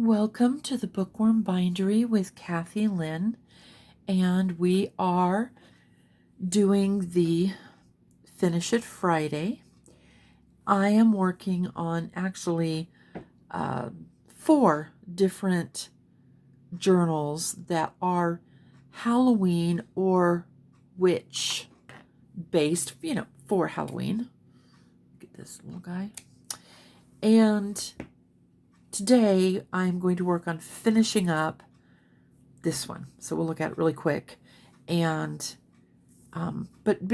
Welcome to the Bookworm Bindery with Cathy-Lynn, and we are doing the Finish It Friday. I am working on actually 4 different journals that are Halloween or witch based, for Halloween. Get this little guy. And today I'm going to work on finishing up this one. So we'll look at it really quick. And but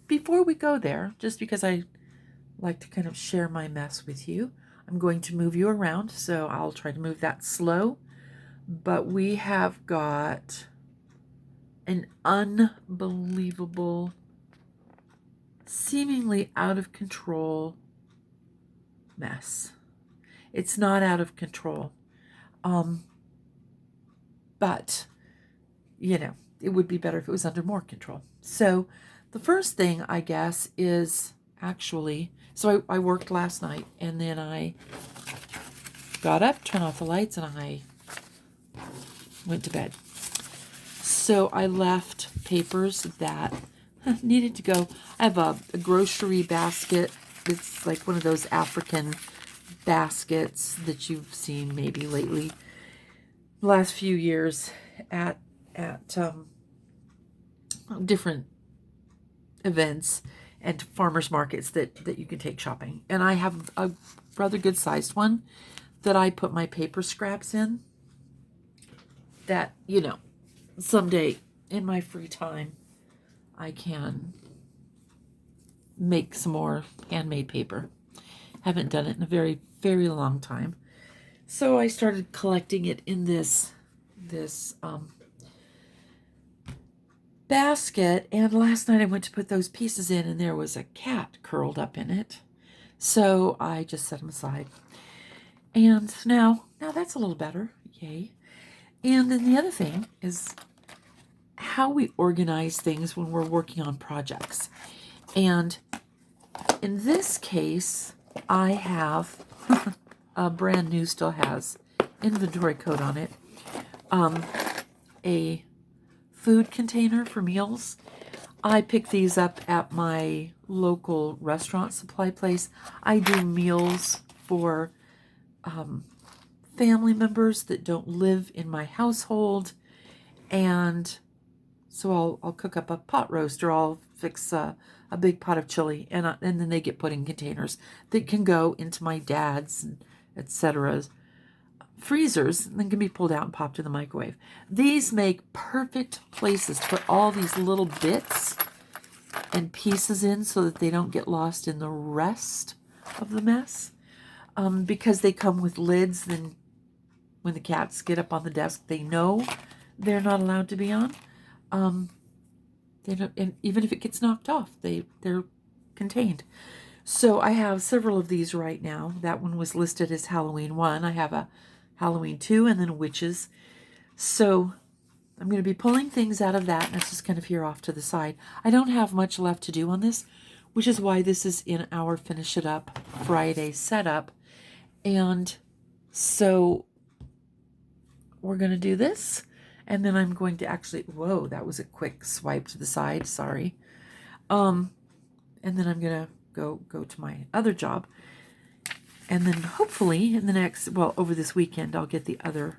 before we go there, just because I like to kind of share my mess with you, I'm going to move you around. So I'll try to move that slow. But we have got an unbelievable, seemingly out of control mess. It's not out of control. But, it would be better if it was under more control. So the first thing, I guess, is actually, so I worked last night, and then I got up, turned off the lights, and I went to bed. So I left papers that needed to go. I have a grocery basket. It's like one of those African baskets that you've seen maybe lately, the last few years at different events and farmers markets that you can take shopping. And I have a rather good sized one that I put my paper scraps in that, someday in my free time I can make some more handmade paper. Haven't done it in a very, very long time. So I started collecting it in this basket, and last night I went to put those pieces in, and there was a cat curled up in it. So I just set them aside. And now that's a little better. Yay. And then the other thing is how we organize things when we're working on projects. And in this case, I have a brand new, still has inventory code on it, a food container for meals. I pick these up at my local restaurant supply place. I do meals for family members that don't live in my household, and so I'll cook up a pot roast, or I'll fix a big pot of chili, and then they get put in containers that can go into my dad's and etc. freezers, and then can be pulled out and popped in the microwave. These make perfect places to put all these little bits and pieces in so that they don't get lost in the rest of the mess. Because they come with lids, then when the cats get up on the desk, they know they're not allowed to be on. They don't, and even if it gets knocked off, they're contained. So I have several of these right now. That one was listed as Halloween 1. I have a Halloween 2, and then witches. So I'm going to be pulling things out of that, and it's just kind of here off to the side. I don't have much left to do on this, which is why this is in our Finish It Up Friday setup. And so we're going to do this, and then I'm going to actually, whoa, that was a quick swipe to the side, sorry. And then I'm going to go to my other job, and then hopefully in the next, over this weekend, I'll get the other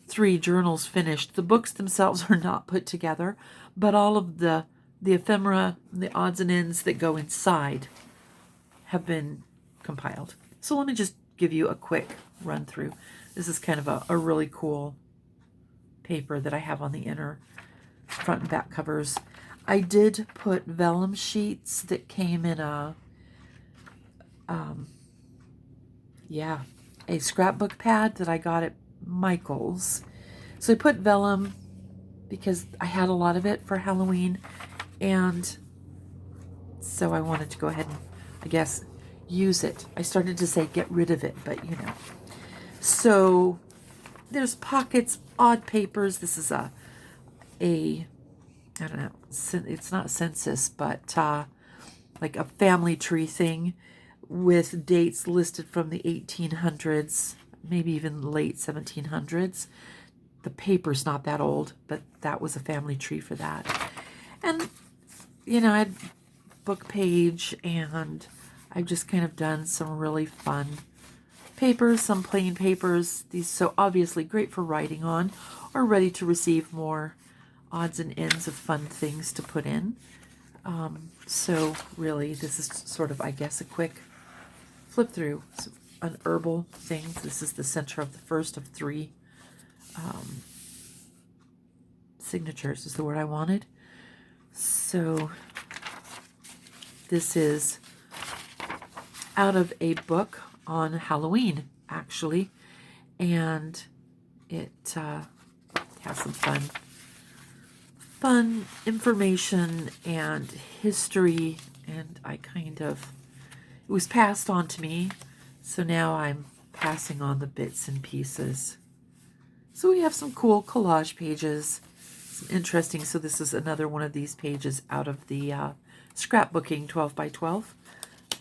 3 journals finished. The books themselves are not put together, but all of the ephemera, the odds and ends that go inside have been compiled. So let me just give you a quick run through. This is kind of a really cool paper that I have on the inner front and back covers. I did put vellum sheets that came in a scrapbook pad that I got at Michael's. So I put vellum because I had a lot of it for Halloween, and so I wanted to go ahead and, I guess, use it. I started to say get rid of it, but So there's pockets, odd papers. This is a I don't know, it's not census, but like a family tree thing with dates listed from the 1800s. maybe even late 1700s. The paper's not that old, but that was a family tree for that. And, you know, I had book page, and I've just kind of done some really fun papers, some plain papers. These so obviously great for writing on, or ready to receive more odds and ends of fun things to put in. So really, this is sort of, I guess, a quick flip through. So an herbal thing. This is the center of the first of 3 signatures is the word I wanted. So this is out of a book on Halloween, actually, and it has some fun information and history, and it was passed on to me, so now I'm passing on the bits and pieces. So we have some cool collage pages, some interesting, so this is another one of these pages out of the scrapbooking 12 by 12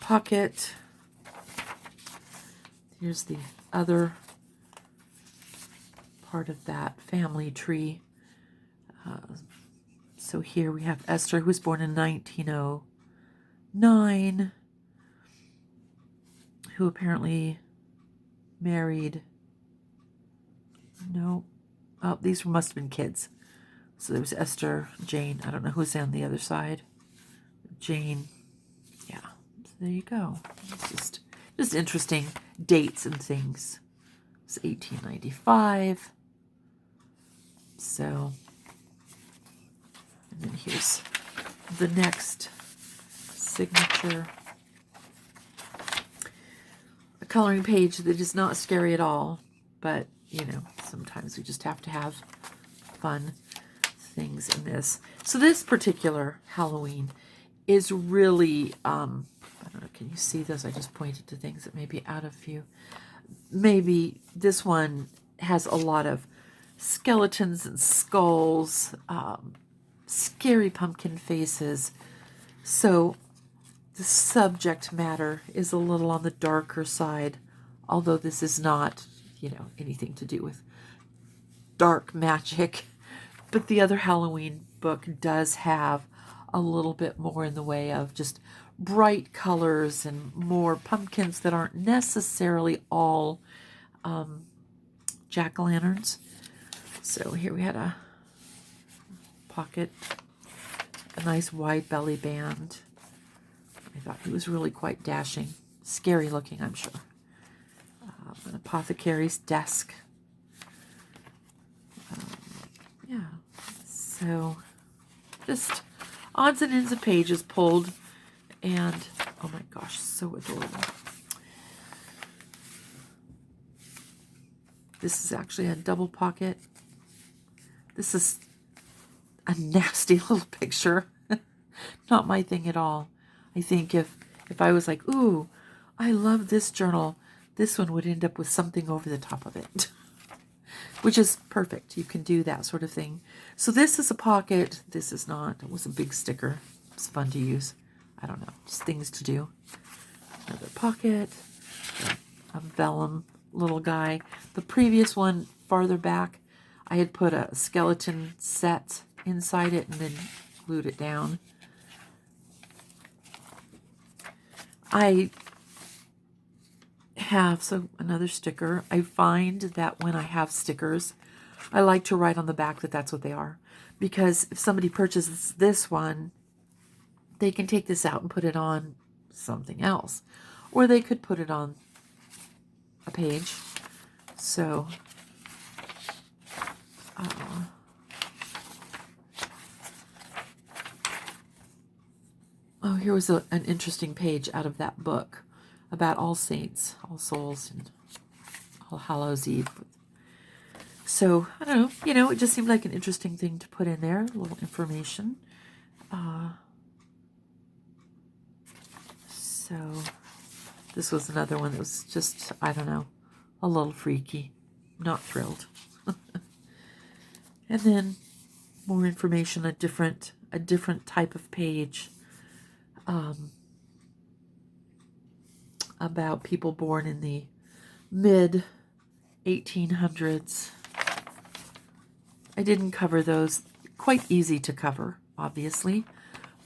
pocket. Here's the other part of that family tree. So here we have Esther, who was born in 1909, who apparently married, these must have been kids. So there was Esther, Jane, I don't know who's on the other side. Jane, yeah, so there you go. It's just interesting dates and things. It's 1895. So, and then here's the next signature. A coloring page that is not scary at all, but, you know, sometimes we just have to have fun things in this. So this particular Halloween is really, I don't know, can you see those? I just pointed to things that may be out of view. Maybe this one has a lot of skeletons and skulls, scary pumpkin faces. So the subject matter is a little on the darker side, although this is not, you know, anything to do with dark magic. But the other Halloween book does have a little bit more in the way of just bright colors and more pumpkins that aren't necessarily all jack-o'-lanterns. So here we had a pocket, a nice wide belly band. I thought he was really quite dashing, scary looking, I'm sure. An apothecary's desk. Yeah, so just odds and ends of pages pulled, and oh my gosh, so adorable. This is actually a double pocket. This is a nasty little picture. Not my thing at all. I think if I was like, ooh, I love this journal, this one would end up with something over the top of it. Which is perfect. You can do that sort of thing. So this is a pocket. This is not. It was a big sticker. It's fun to use. I don't know. Just things to do. Another pocket. A vellum little guy. The previous one, farther back, I had put a skeleton set inside it and then glued it down. I have, so another sticker. I find that when I have stickers, I like to write on the back that that's what they are. Because if somebody purchases this one, they can take this out and put it on something else. Or they could put it on a page. So, oh, here was an interesting page out of that book about All Saints, All Souls, and All Hallows Eve. So, I don't know, you know, it just seemed like an interesting thing to put in there, a little information. So, this was another one that was just, I don't know, a little freaky. Not thrilled. And then more information, a different type of page about people born in the mid 1800s. I didn't cover those. Quite easy to cover, obviously,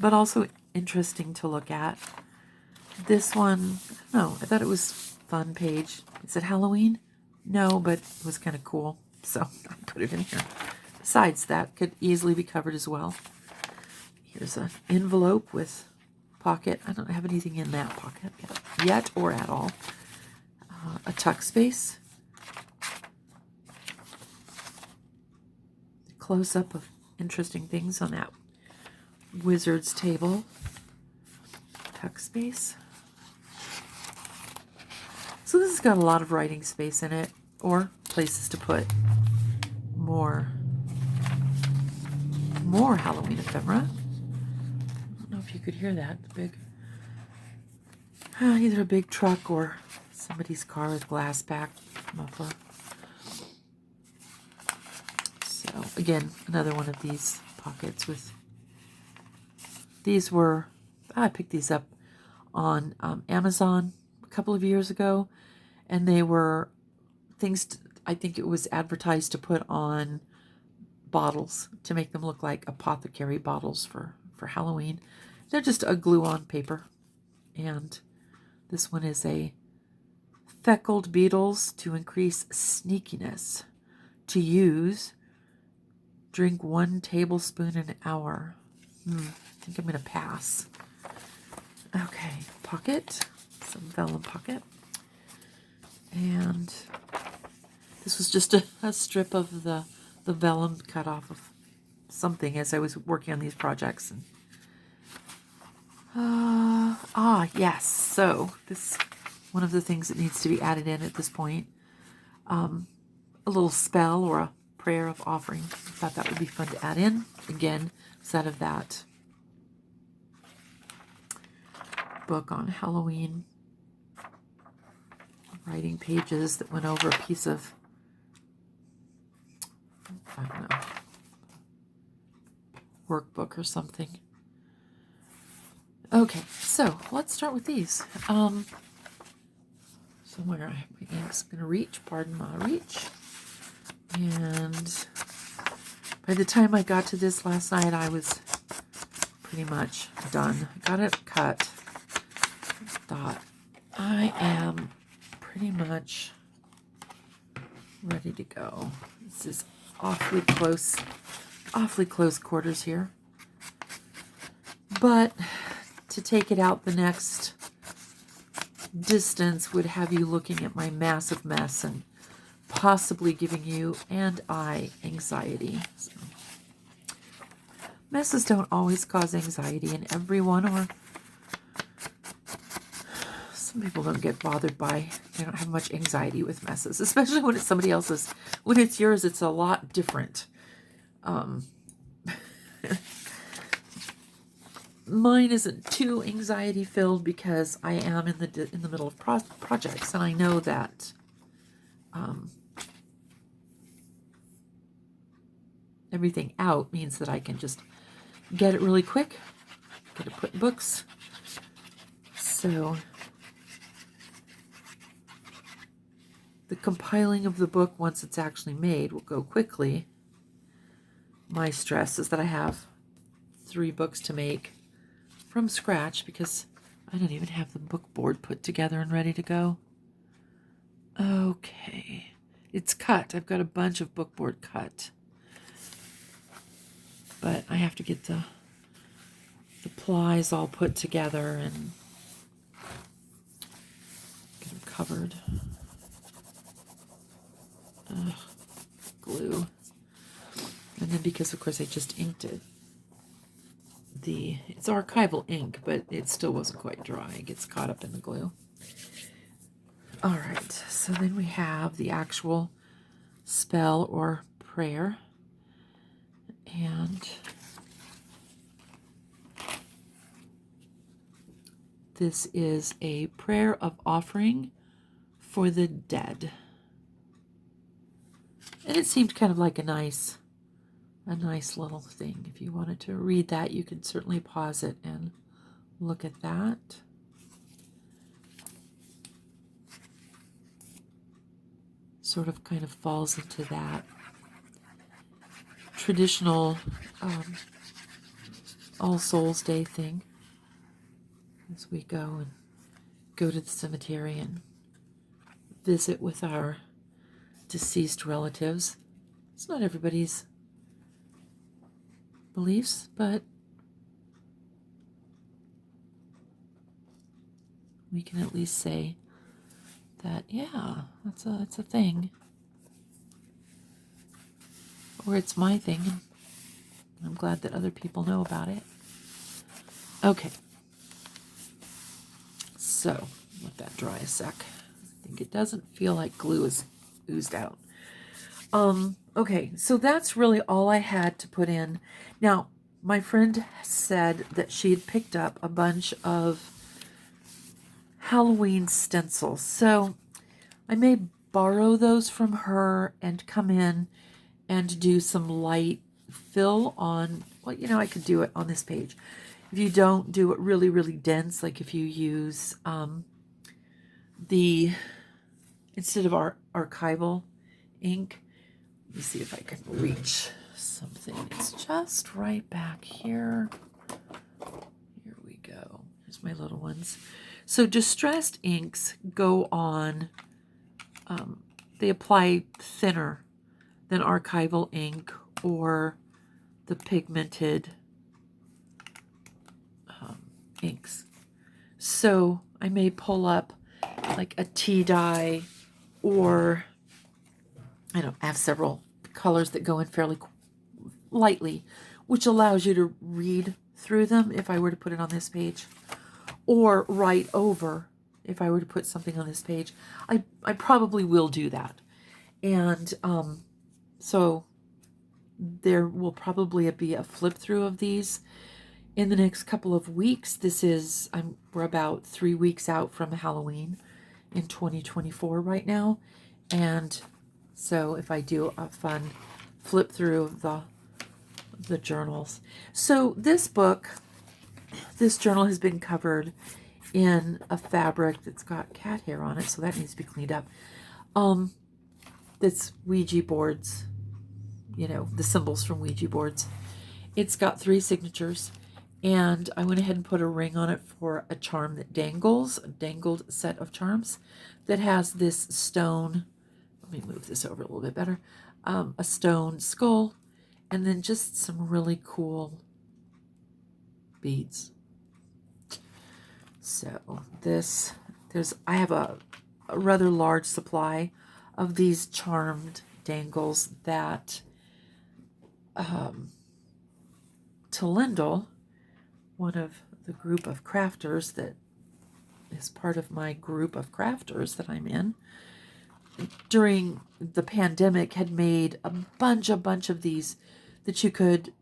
but also interesting to look at. This one, I don't know, I thought it was fun page. Is it Halloween? No, but it was kind of cool, so I put it in here. Besides, that could easily be covered as well. Here's an envelope with pocket. I don't have anything in that pocket yet or at all. A tuck space. Close-up of interesting things on that wizard's table. Tuck space. So this has got a lot of writing space in it, or places to put more Halloween ephemera. I don't know if you could hear that. The big, either a big truck or somebody's car with glass back muffler. So again, another one of these pockets with. These were, I picked these up on Amazon a couple of years ago, and they were things, I think it was advertised to put on bottles to make them look like apothecary bottles for Halloween. They're just a glue-on paper. And this one is a feckled beetles to increase sneakiness. To use, drink 1 tablespoon an hour. I think I'm going to pass. Okay, pocket. Some vellum pocket. And this was just a strip of the vellum cut off of something as I was working on these projects. And, yes. So this one of the things that needs to be added in at this point. A little spell or a prayer of offering. I thought that would be fun to add in. Again, it's out of that book on Halloween. Writing pages that went over a piece of, I don't know, workbook or something. Okay, so let's start with these. Somewhere I have my ink's going to reach, pardon my reach. And by the time I got to this last night, I was pretty much done. I got it cut. Thought, I am pretty much ready to go. This is awfully close quarters here. But to take it out the next distance would have you looking at my massive mess and possibly giving you and I anxiety. So, messes don't always cause anxiety in everyone, or some people don't get bothered by, they don't have much anxiety with messes, especially when it's somebody else's. When it's yours, it's a lot different. Mine isn't too anxiety filled because I am in the middle of projects, and I know that everything out means that I can just get it really quick, get it put in books. So the compiling of the book, once it's actually made, will go quickly. My stress is that I have 3 books to make from scratch because I don't even have the book board put together and ready to go. Okay. It's cut. I've got a bunch of book board cut. But I have to get the plies all put together and get them covered. Glue. And then because, of course, I just inked it. It's archival ink, but it still wasn't quite dry. It gets caught up in the glue. All right, so then we have the actual spell or prayer. And this is a prayer of offering for the dead. And it seemed kind of like a nice little thing. If you wanted to read that, you can certainly pause it and look at that. sort of kind of falls into that traditional All Souls Day thing as we go to the cemetery and visit with our deceased relatives. It's not everybody's beliefs, but we can at least say that, yeah, it's a thing. Or it's my thing, and I'm glad that other people know about it. Okay. So, let that dry a sec. I think it doesn't feel like glue is oozed out. Okay, so that's really all I had to put in. Now, my friend said that she had picked up a bunch of Halloween stencils. So I may borrow those from her and come in and do some light fill on, well, I could do it on this page. If you don't do it really, really dense, like if you use instead of our archival ink, let me see if I can reach something. It's just right back here. Here we go. Here's my little ones. So distressed inks go on, they apply thinner than archival ink or the pigmented inks. So I may pull up like a tea dye, or I have several colors that go in fairly lightly, which allows you to read through them if I were to put it on this page, or write over if I were to put something on this page. I probably will do that. And so there will probably be a flip through of these in the next couple of weeks. We're about 3 weeks out from Halloween in 2024 right now. And so if I do a fun flip through of the journals. So this journal has been covered in a fabric that's got cat hair on it, so that needs to be cleaned up. That's Ouija boards, the symbols from Ouija boards. It's got 3 signatures, and I went ahead and put a ring on it for a charm that dangles, a dangled set of charms that has this stone. Let me move this over a little bit better. A stone skull, and then just some really cool beads. So I have a rather large supply of these charmed dangles that Cathy-Lynn, one of the group of crafters that is part of my group of crafters that I'm in, during the pandemic had made a bunch of these that you could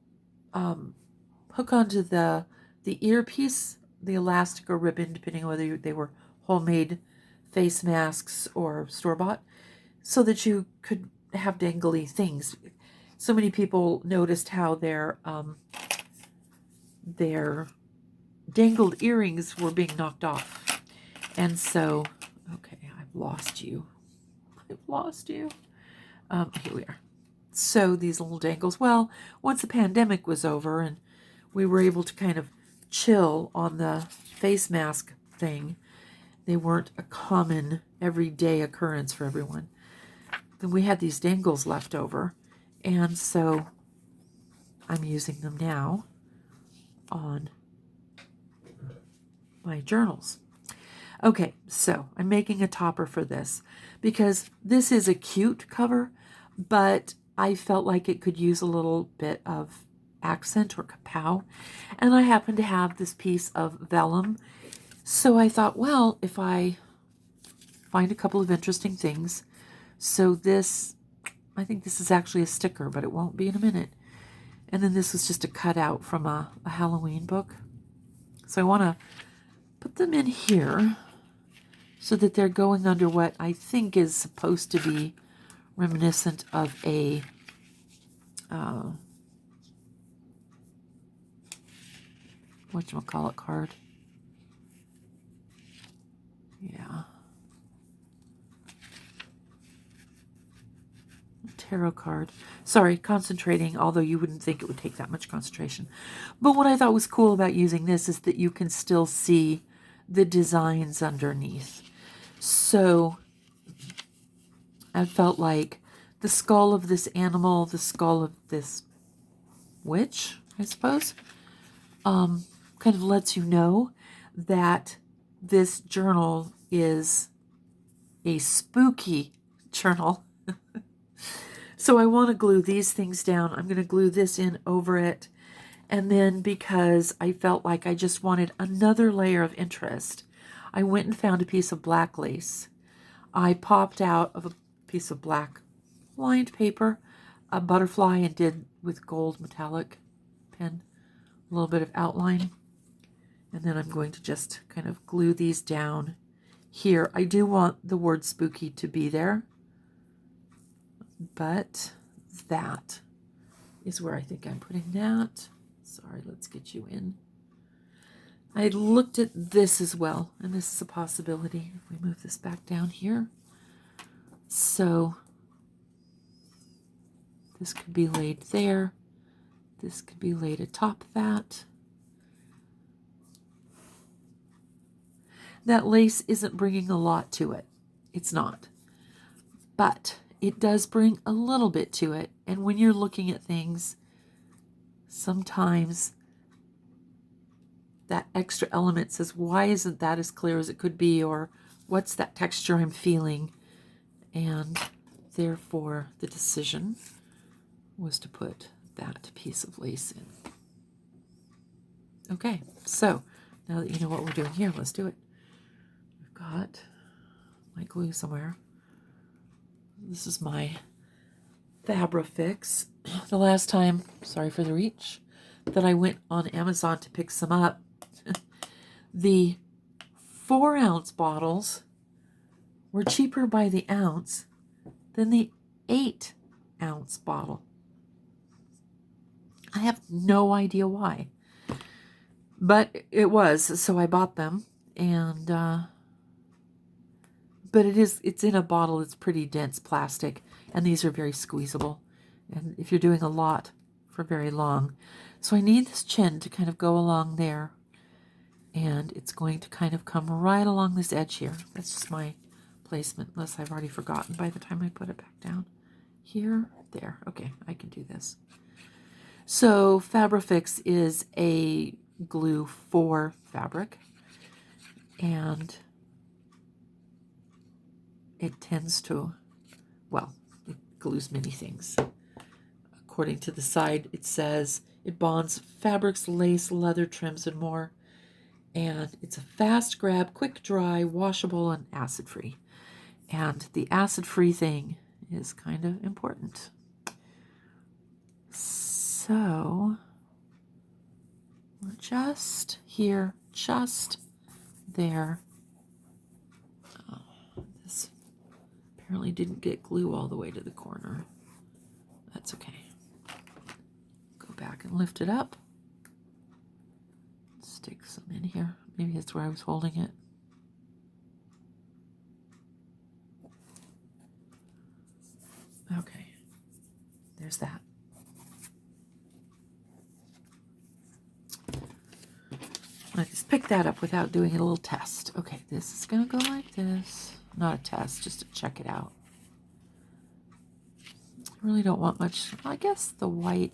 hook onto the earpiece, the elastic or ribbon, depending on whether they were homemade face masks or store-bought, so that you could have dangly things. So many people noticed how their dangled earrings were being knocked off. And so, okay, I've lost you. Here we are. So these little dangles, well, once the pandemic was over and we were able to kind of chill on the face mask thing, they weren't a common everyday occurrence for everyone. Then we had these dangles left over, and so I'm using them now on my journals. Okay, so I'm making a topper for this because this is a cute cover, but I felt like it could use a little bit of accent or kapow, and I happen to have this piece of vellum. So I thought, well, if I find a couple of interesting things, so I think this is actually a sticker, but it won't be in a minute. And then this was just a cutout from a Halloween book. So I want to put them in here so that they're going under what I think is supposed to be reminiscent of a whatchamacallit card. Yeah. tarot card. Sorry, concentrating, although you wouldn't think it would take that much concentration. But what I thought was cool about using this is that you can still see the designs underneath. So I felt like the skull of this animal, the skull of this witch, I suppose, kind of lets you know that this journal is a spooky journal. So I want to glue these things down. I'm going to glue this in over it. And then because I felt like I just wanted another layer of interest, I went and found a piece of black lace. I popped out of a piece of black lined paper a butterfly and did with gold metallic pen a little bit of outline. And then I'm going to just kind of glue these down here. I do want the word spooky to be there, but that is where I think I'm putting that. Sorry, let's get you in. I looked at this as well, and this is a possibility if we move this back down here. So this could be laid there. This could be laid atop that. That lace isn't bringing a lot to it. It's not. But it does bring a little bit to it. And when you're looking at things, sometimes that extra element says, why isn't that as clear as it could be? Or what's that texture I'm feeling? And therefore, the decision was to put that piece of lace in. Okay, so now that you know what we're doing here, let's do it. We've got my glue somewhere. This is my Fabrifix. The last time, sorry for the reach, that I went on Amazon to pick some up, the 4-ounce bottles were cheaper by the ounce than the 8-ounce bottle. I have no idea why, but it was, so I bought them. And but it's in a bottle. It's pretty dense plastic, and these are very squeezable, and if you're doing a lot for very long. So I need this chin to kind of go along there, and it's going to kind of come right along this edge here. That's just my placement, unless I've already forgotten by the time I put it back down. Here, there. Okay, I can do this. So Fabrifix is a glue for fabric, and it tends to, well, it glues many things. According to the side, it says it bonds fabrics, lace, leather, trims, and more. And it's a fast grab, quick dry, washable, and acid-free. And the acid-free thing is kind of important. So we're just here, just there. Oh, this apparently didn't get glue all the way to the corner. That's okay. Go back and lift it up. Stick some in here. Maybe that's where I was holding it. Okay. There's that. I just picked that up without doing a little test. Okay, this is going to go like this. Not a test, just to check it out. I really don't want much. I guess the white,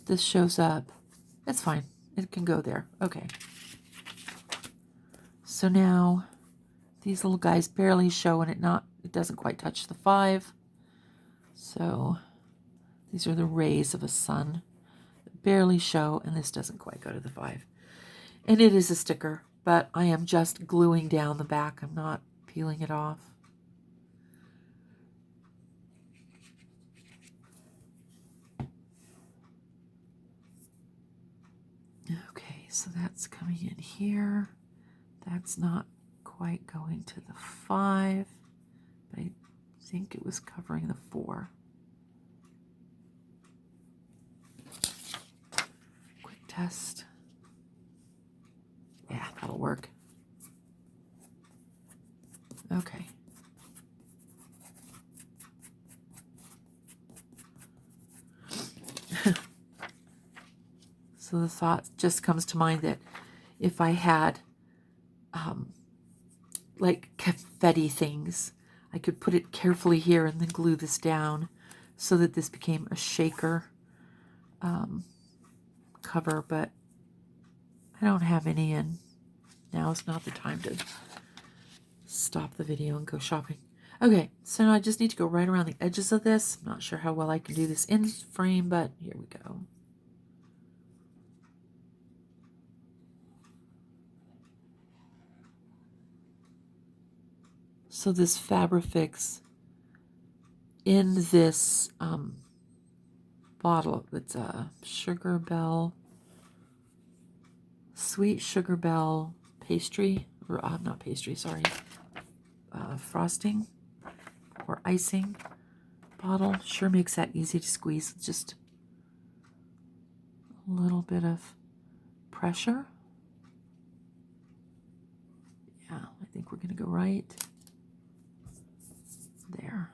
this shows up. That's fine. It can go there. Okay. So now these little guys barely show, and it doesn't quite touch the 5. So these are the rays of a sun that barely show, and this doesn't quite go to the 5. And it is a sticker, but I am just gluing down the back. I'm not peeling it off. Okay, so that's coming in here. That's not quite going to the 5, but I think it was covering the 4. Quick test. Yeah, that'll work. Okay. So the thought just comes to mind that if I had like confetti things, I could put it carefully here and then glue this down so that this became a shaker cover, but I don't have any, and now is not the time to stop the video and go shopping. Okay, so now I just need to go right around the edges of this. I'm not sure how well I can do this in frame, but here we go. So this Fabrifix in this bottle, it's a Sugar Bell, Sweet Sugar Bell pastry, or not pastry, sorry, frosting or icing bottle. Sure makes that easy to squeeze with just a little bit of pressure. Yeah, I think we're going to go right there.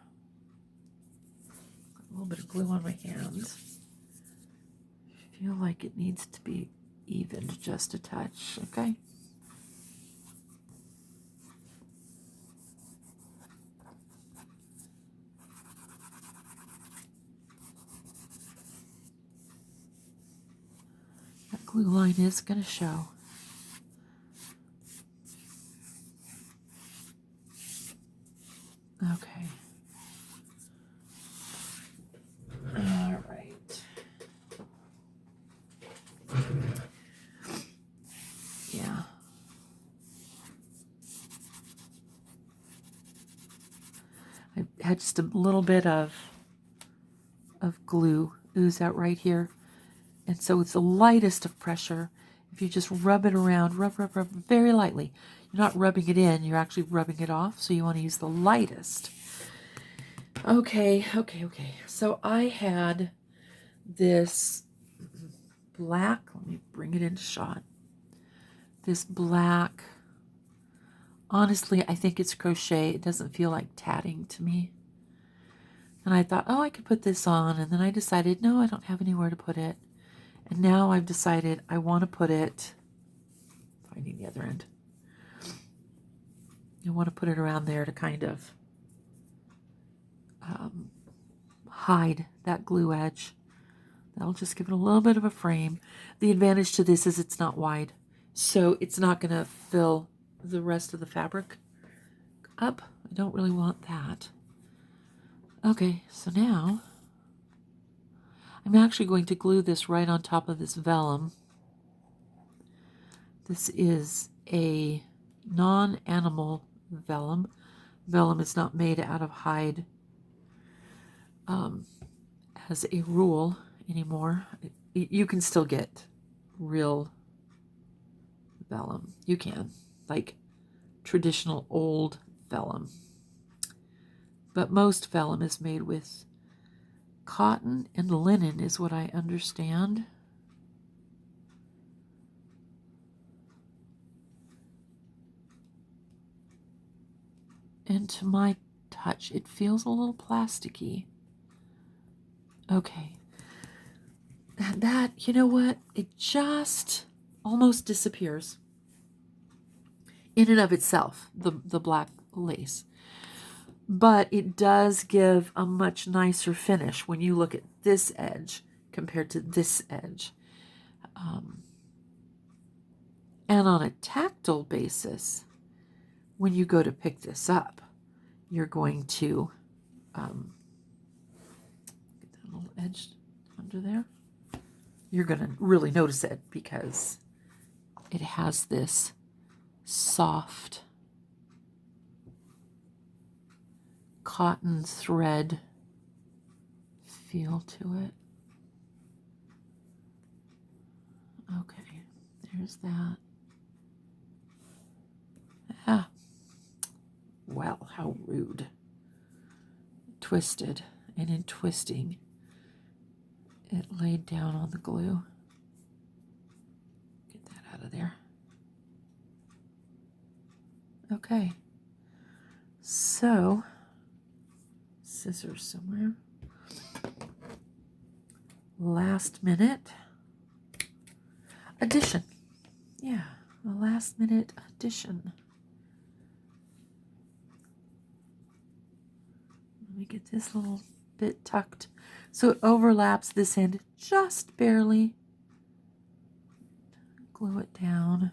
A little bit of glue on my hands. I feel like it needs to be evened just a touch, okay? That glue line is going to show. Okay. All right. Yeah. I had just a little bit of glue ooze out right here. And so it's the lightest of pressure. If you just rub it around, rub very lightly. You're not rubbing it in, you're actually rubbing it off. So you want to use the lightest. Okay. So I had this black, let me bring it into shot. This black, honestly, I think it's crochet. It doesn't feel like tatting to me. And I thought, oh, I could put this on. And then I decided, no, I don't have anywhere to put it. And now I've decided I want to put it, finding the other end. I want to put it around there to kind of hide that glue edge. That'll just give it a little bit of a frame. The advantage to this is it's not wide, so it's not going to fill the rest of the fabric up. I don't really want that. Okay, so now I'm actually going to glue this right on top of this vellum. This is a non-animal vellum. Vellum is not made out of hide as a rule anymore. You can still get real vellum. You can, like traditional old vellum. But most vellum is made with cotton and linen is what I understand. And to my touch, it feels a little plasticky. Okay. That, you know what? It just almost disappears in and of itself, the black lace. But it does give a much nicer finish when you look at this edge compared to this edge. And on a tactile basis, when you go to pick this up, you're going to get that little edge under there. You're going to really notice it because it has this soft cotton thread feel to it. Okay, there's that. Ah, well, how rude. Twisted, and in twisting, it laid down on the glue. Get that out of there. Okay, so scissors somewhere. Last minute. addition. Yeah, a last minute addition. Let me get this little bit tucked so it overlaps this end just barely. Glue it down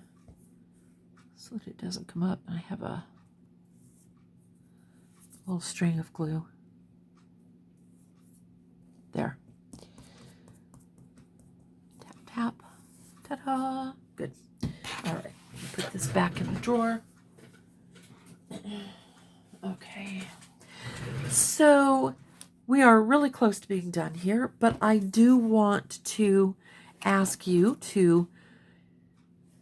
so that it doesn't come up. I have a little string of glue. There. Tap, tap. Ta-da! Good. All right. Put this back in the drawer. Okay. So we are really close to being done here, but I do want to ask you to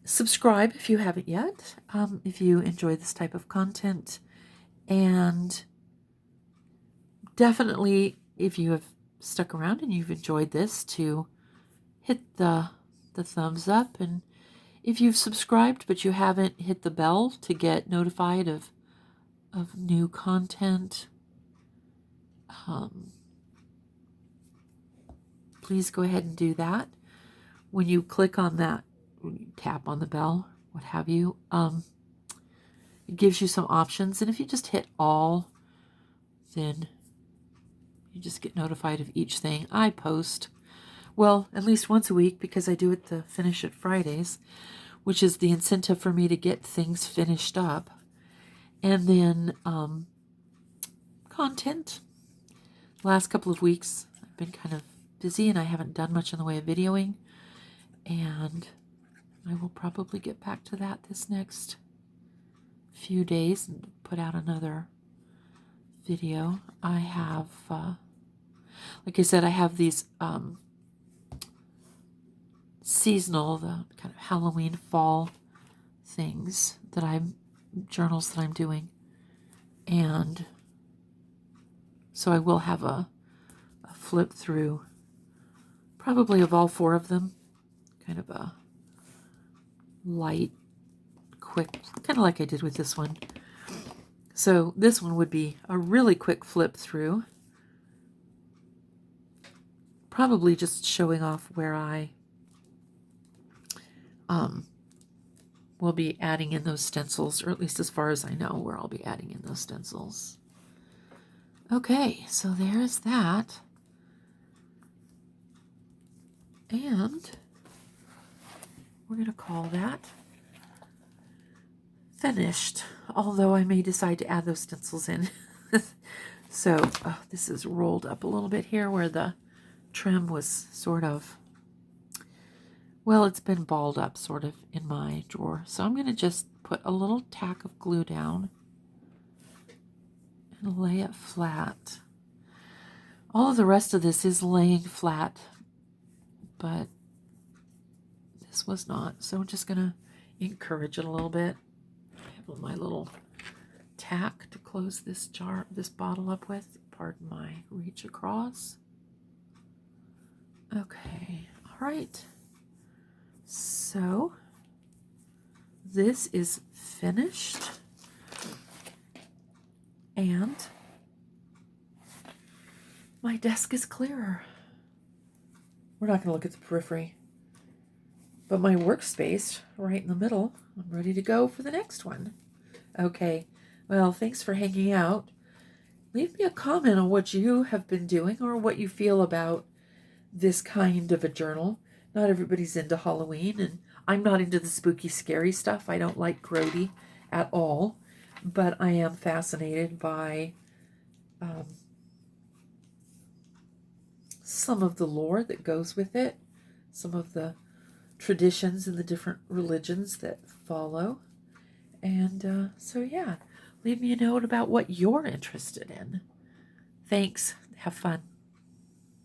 subscribe if you haven't yet, if you enjoy this type of content, and definitely if you have stuck around and you've enjoyed this, to hit the thumbs up, and if you've subscribed but you haven't, hit the bell to get notified of new content. Please go ahead and do that. When you click on that, when you tap on the bell, what have you, it gives you some options, and if you just hit all, then you just get notified of each thing I post. Well, at least once a week, because I do it to finish it Fridays, which is the incentive for me to get things finished up. And then content. Last couple of weeks I've been kind of busy and I haven't done much in the way of videoing, and I will probably get back to that this next few days and put out another video. I have, like I said, I have these seasonal, the kind of Halloween fall things that journals that I'm doing, and so I will have a flip through, probably of all 4 of them, kind of a light, quick, kind of like I did with this one. So this one would be a really quick flip through, probably just showing off where I will be adding in those stencils, or at least as far as I know where I'll be adding in those stencils. Okay, so there's that. And we're going to call that finished, although I may decide to add those stencils in. So this is rolled up a little bit here where the trim was sort of, well, it's been balled up sort of in my drawer. So I'm going to just put a little tack of glue down and lay it flat. All of the rest of this is laying flat, but this was not. So I'm just going to encourage it a little bit. I have my little tack to close this bottle up with. Pardon my reach across. Okay, all right. So this is finished, and my desk is clearer. We're not going to look at the periphery, but my workspace right in the middle, I'm ready to go for the next one. Okay, well, thanks for hanging out. Leave me a comment on what you have been doing or what you feel about this kind of a journal. Not everybody's into Halloween, and I'm not into the spooky, scary stuff. I don't like grody at all, but I am fascinated by some of the lore that goes with it, some of the traditions and the different religions that follow. And so, yeah, leave me a note about what you're interested in. Thanks. Have fun.